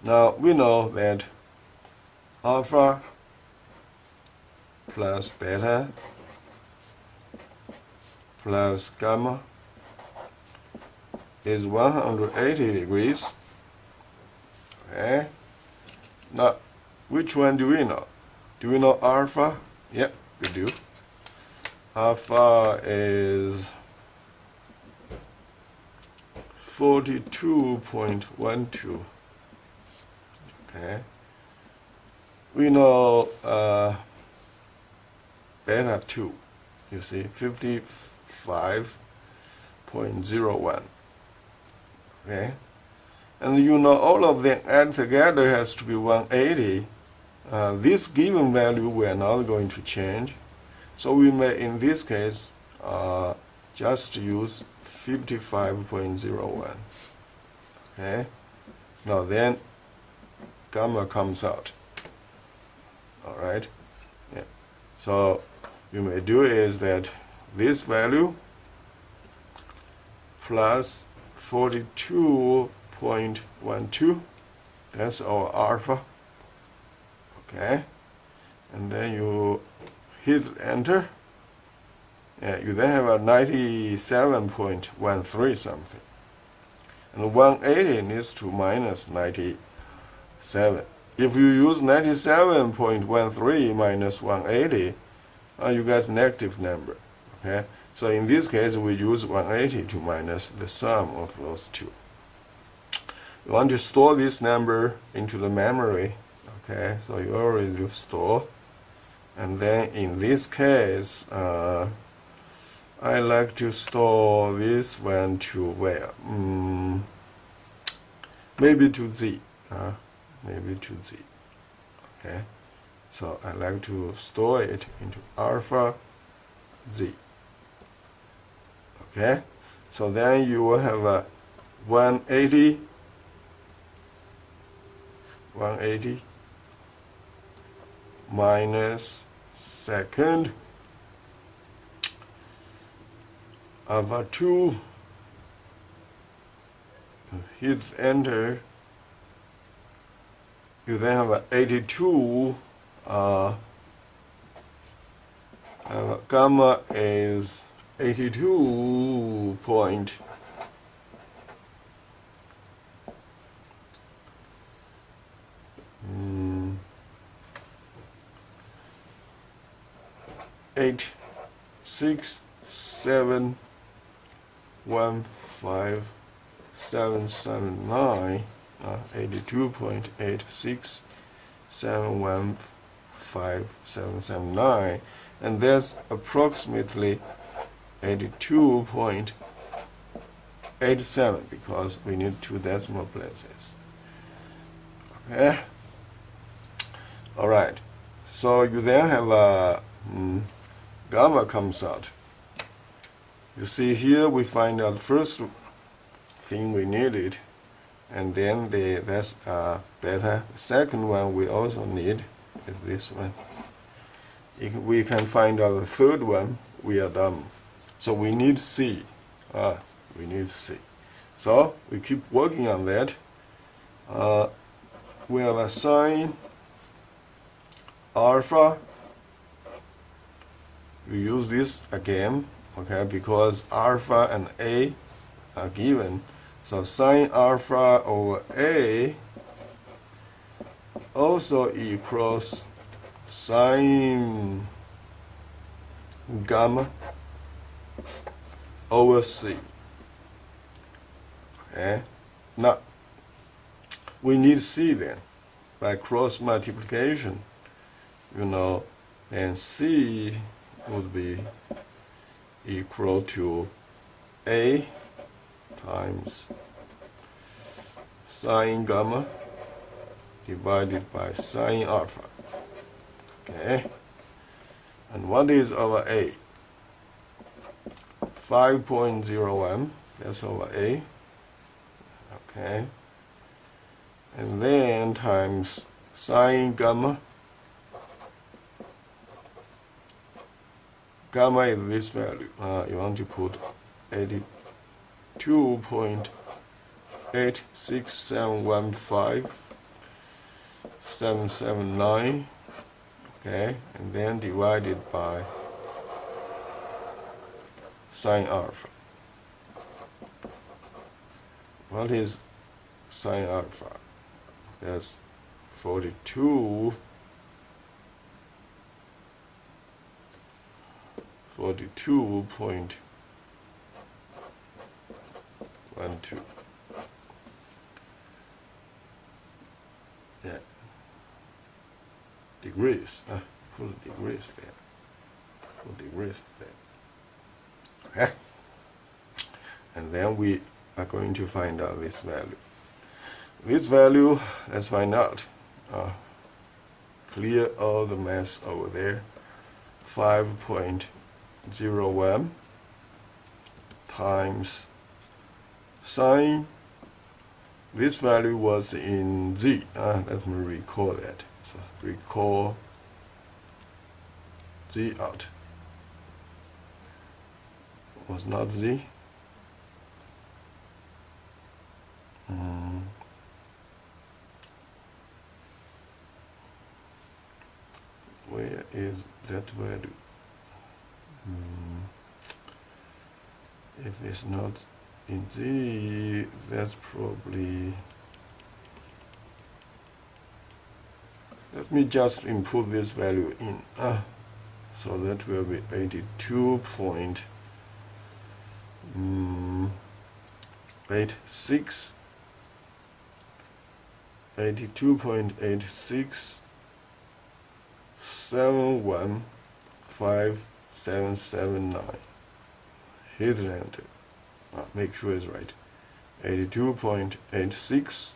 Now we know that alpha plus beta plus gamma is 180 degrees. Okay. Now, which one do we know? Do we know alpha? Yep, we do. Alpha is 42.12. Okay. We know beta 2. You see, 55.01. Okay. And you know all of them add together has to be 180. This given value we are not going to change. So we may, in this case, just use 55.01. Okay. Now then, gamma comes out. All right. Yeah. So you may do is that this value plus 42.12, that's our alpha. Okay. And then you hit enter. Yeah, you then have a 97.13 something. And 180 needs to minus 97. If you use 97.13 minus 180, you get negative number. Okay. So in this case, we use 180 to minus the sum of those two. You want to store this number into the memory. Okay. So you always do store. And then in this case, I like to store this one to where? Maybe to Z. Maybe to Z. Okay. So I like to store it into alpha Z. Okay. So then you will have a 180 minus second alpha 2, hit enter, you then have a 82, gamma is 82 point 86715,779, 82.86715,779, and that's approximately 82.87 because we need 2 decimal places. Okay. All right. So you then have a gamma comes out. You see here we find out first thing we needed, and then that's beta. The second one we also need is this one. If we can find out the third one, we are done. So we need C. We need C. So we keep working on that. We have a sine alpha. We use this again, okay, because alpha and A are given. So sine alpha over A also equals sine gamma over C. Okay. Now we need C then by cross multiplication. You know, and C would be equal to A times sine gamma divided by sine alpha. Okay. And what is over A? 5.01. That's over A. Okay. And then times sine gamma. Gamma is this value. You want to put 82.86715 779, okay, and then divided by sine alpha. What is sine alpha? That's 42.12. Yeah, degrees. Put degrees there. Put degrees there. Okay. And then we are going to find out this value. This value, let's find out. Clear all the mass over there. 5.01 times sine. This value was in z. Let me recall that. So recall z out. Was not z. Where is that value? If it's not in z, that's probably. Let me just input this value in. So that will be 82.86. 82.86 715.779. Hit enter. Make sure it's right. 82.86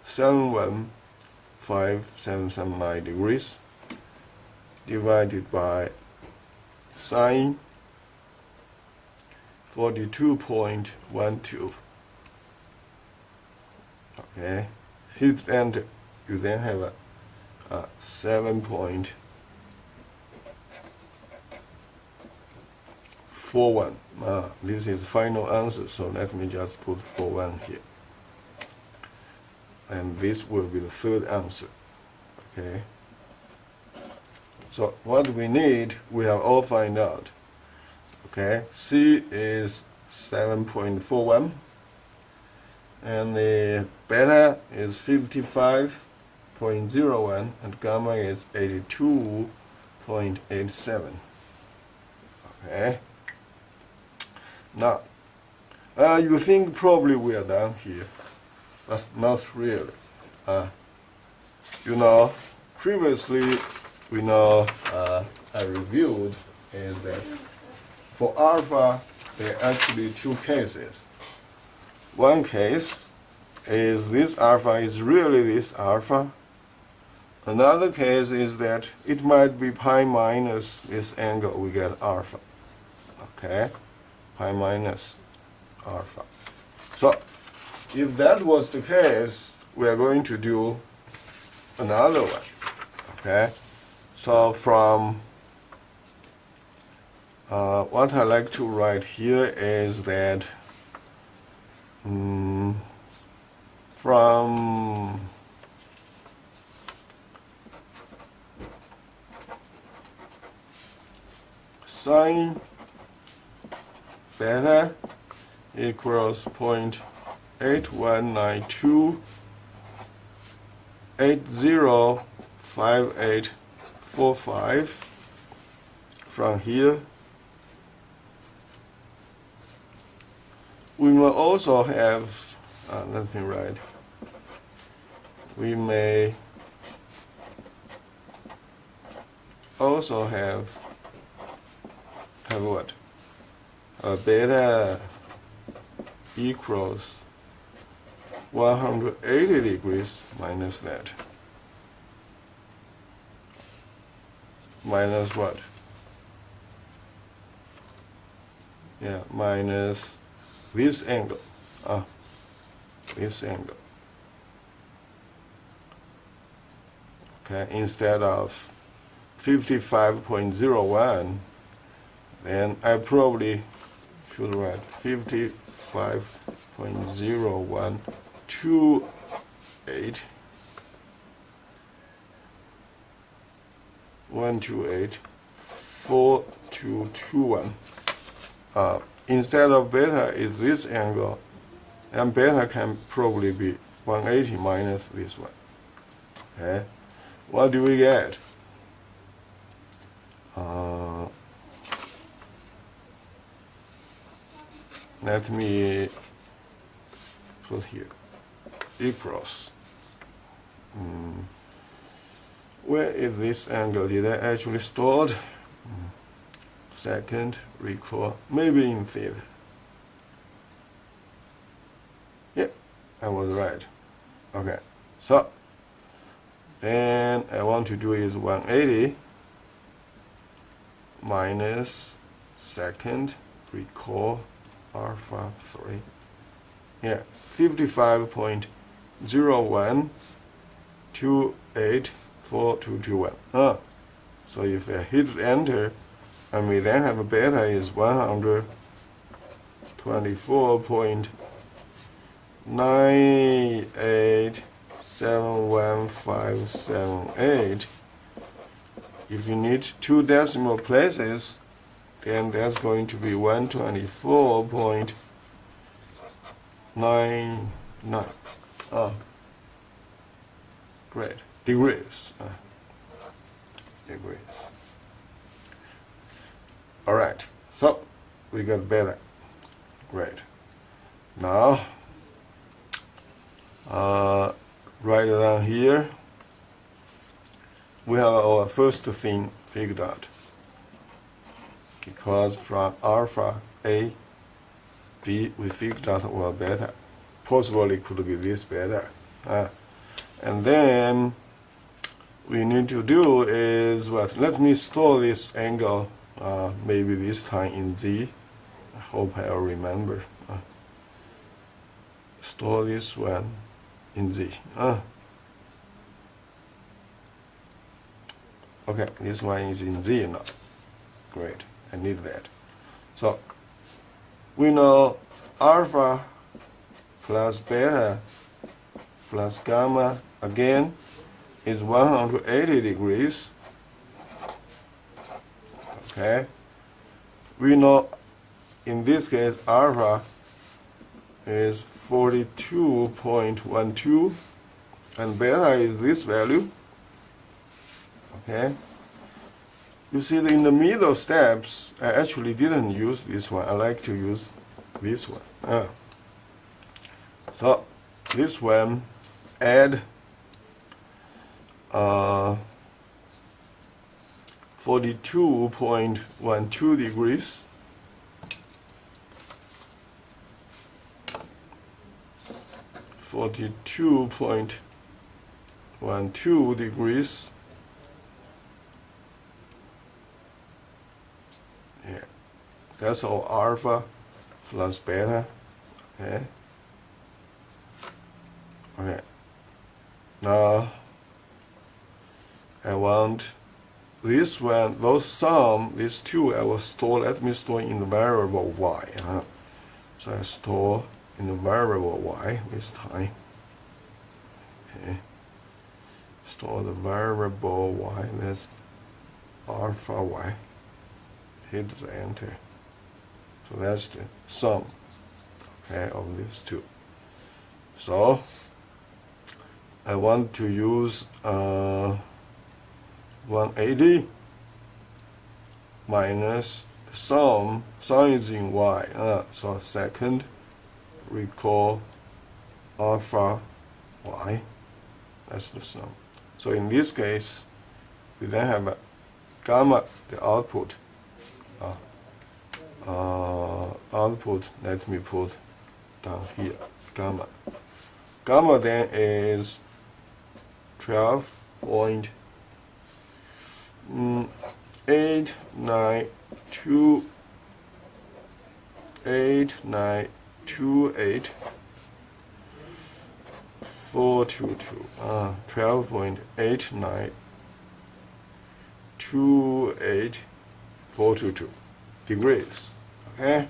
715.779 degrees divided by sine 42.12. Okay, hit enter. You then have a 7.41. This is final answer, so let me just put 41 here. And this will be the third answer. Okay. So what we need, we have all find out. Okay, C is 7.41, and the beta is 55.01, and gamma is 82.87. Okay. Now, you think probably we are done here, but not really. You know, previously, we know I reviewed is that for alpha, there are actually two cases. One case is this alpha is really this alpha. Another case is that it might be pi minus this angle, we get alpha. Okay, pi minus alpha. So, if that was the case, we are going to do another one. Okay, so from what I like to write here is that from sine beta equals 0.8192 805845. From here, we will also have, let me write, we may also have what? Beta equals 180 degrees minus that. Minus what? Yeah, minus this angle. This angle. Okay, instead of 55.01, then I probably should write 55.0128 128.4221. Instead of beta is this angle, and beta can probably be 180 minus this one. Okay, what do we get? Let me put here equals. Where is this angle? Did I actually store it? Second, recall, maybe in theta. Yep, I was right. Okay, so then I want to do is 180 minus second, recall, alpha 3. Yeah, 55.01284221. So if I hit enter, and we then have a beta is 124.987158. If you need 2 decimal places, then that's going to be 124.99. Great. Degrees. Degrees. Alright, so we got beta. Great. Now, right down here, we have our first thing figured out. Because from alpha A, B, we figured out our beta. Possibly could be this beta. And then we need to do is what? Let me store this angle. Maybe this time in Z. I hope I'll remember. Store this one in Z. Okay, this one is in Z now. Great, I need that. So we know alpha plus beta plus gamma again is 180 degrees. Okay, we know in this case alpha is 42.12 and beta is this value. Okay, you see that in the middle steps I actually didn't use this one. I like to use this one. So this one add 42.12 degrees. Yeah, that's all alpha plus beta. Okay. Okay. Now I want this one, those sum, these two I will store, let me store in the variable y. So I store in the variable y this time. Okay. Store the variable y, that's alpha y. Hit the enter. So that's the sum, okay, of these two. So I want to use 180 minus the sum is in y. So second, recall alpha y. That's the sum. So in this case, we then have a gamma, the output. Output, let me put down here, gamma. Gamma then is 12.89288.422. 12.8928422 degrees. Okay.